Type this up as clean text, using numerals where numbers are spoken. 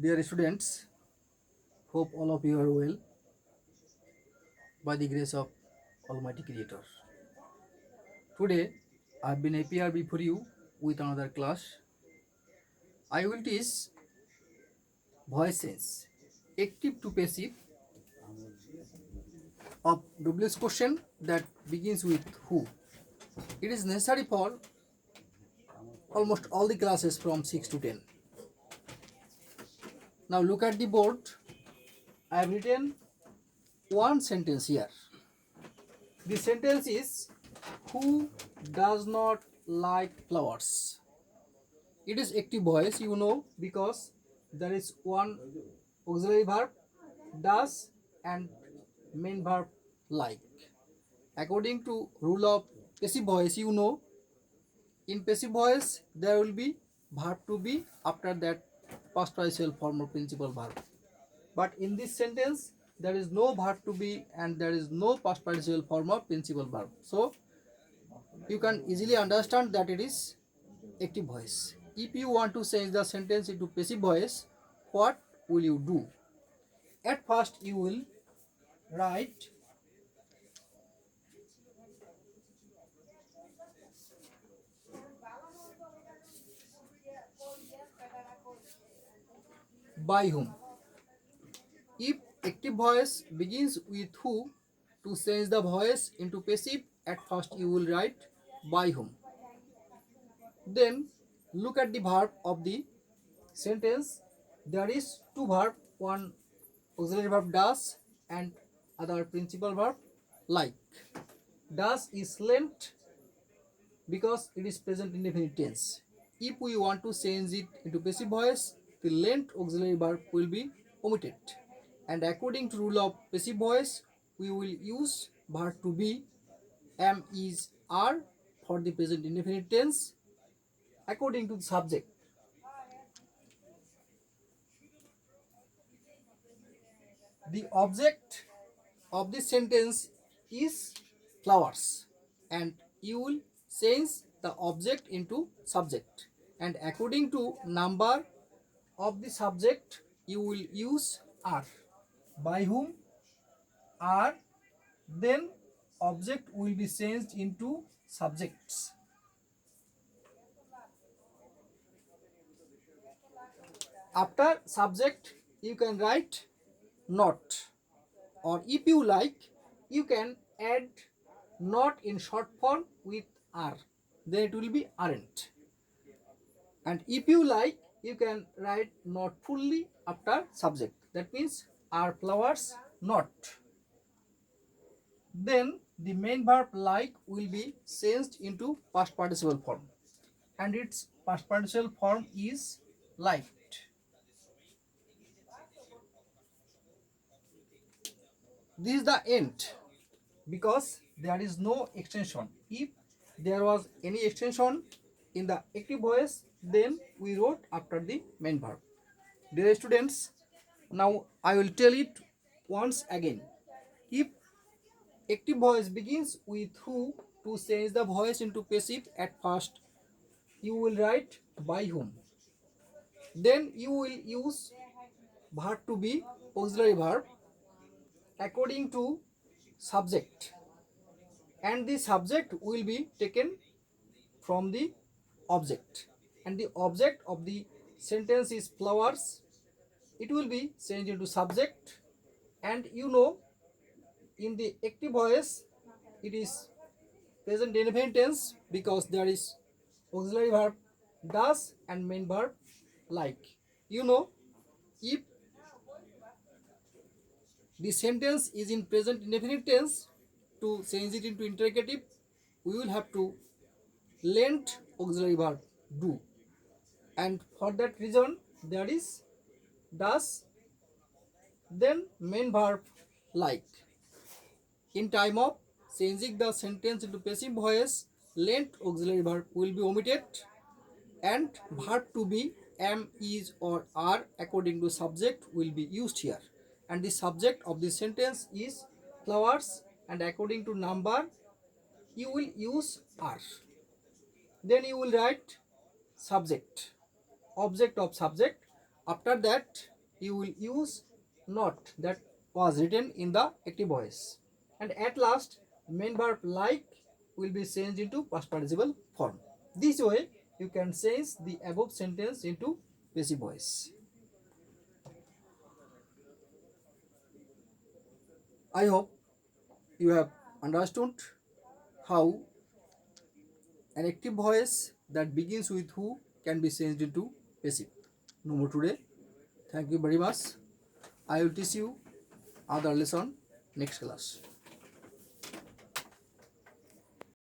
Dear students, hope all of you are well by the grace of Almighty Creator. Today, I have been appear before you with another class. I will teach voice sense, active to passive of WS question that begins with who. It is necessary for almost all the classes from 6 to 10. Now look at the board. I have written one sentence here. The sentence is who does not like flowers. It is active voice, because there is one auxiliary verb does and main verb like. According to rule of passive voice, in passive voice there will be verb to be after that past participle form or principal verb. But in this sentence there is no verb to be and there is no past participle form or principal verb. So you can easily understand that it is active voice. If you want to change the sentence into passive voice, what will you do? At first you will write by whom. If active voice begins with who, to change the voice into passive, at first you will write by whom. Then look at the verb of the sentence. There is two verb, one auxiliary verb does and other principal verb like. Does is lent because it is present indefinite tense. If we want to change it into passive voice, the lent auxiliary verb will be omitted. And according to rule of passive voice, we will use verb to be, am, is, are for the present indefinite tense according to the subject. The object of this sentence is flowers and you will change the object into subject, and according to number of the subject you will use are. By whom are, then object will be changed into subjects. After subject you can write not, or if you like you can add not in short form with are, then it will be aren't. And if you like you can write not fully after subject, that means are flowers not. Then the main verb like will be changed into past participle form and its past participle form is liked. This is the end because there is no extension. If there was any extension in the active voice, then we wrote after the main verb. Dear students, now I will tell it once again. If active voice begins with who, to change the voice into passive, at first you will write by whom. Then you will use verb to be, auxiliary verb, according to subject, and the subject will be taken from the object, and the object of the sentence is flowers. It will be changed into subject, and in the active voice it is present indefinite tense because there is auxiliary verb does and main verb like. If the sentence is in present indefinite tense, to change it into interrogative we will have to lent auxiliary verb do, and for that reason there is does then main verb like. In time of changing the sentence into passive voice, lent auxiliary verb will be omitted and verb to be, am, is or are according to subject will be used here, and the subject of the sentence is flowers, and according to number you will use are. Then you will write subject, object of subject. After that, you will use not that was written in the active voice. And at last, main verb like will be changed into past participle form. This way, you can change the above sentence into passive voice. I hope you have understood how an active voice that begins with who can be changed into passive. No more today. Thank you very much. I will teach you other lesson next class.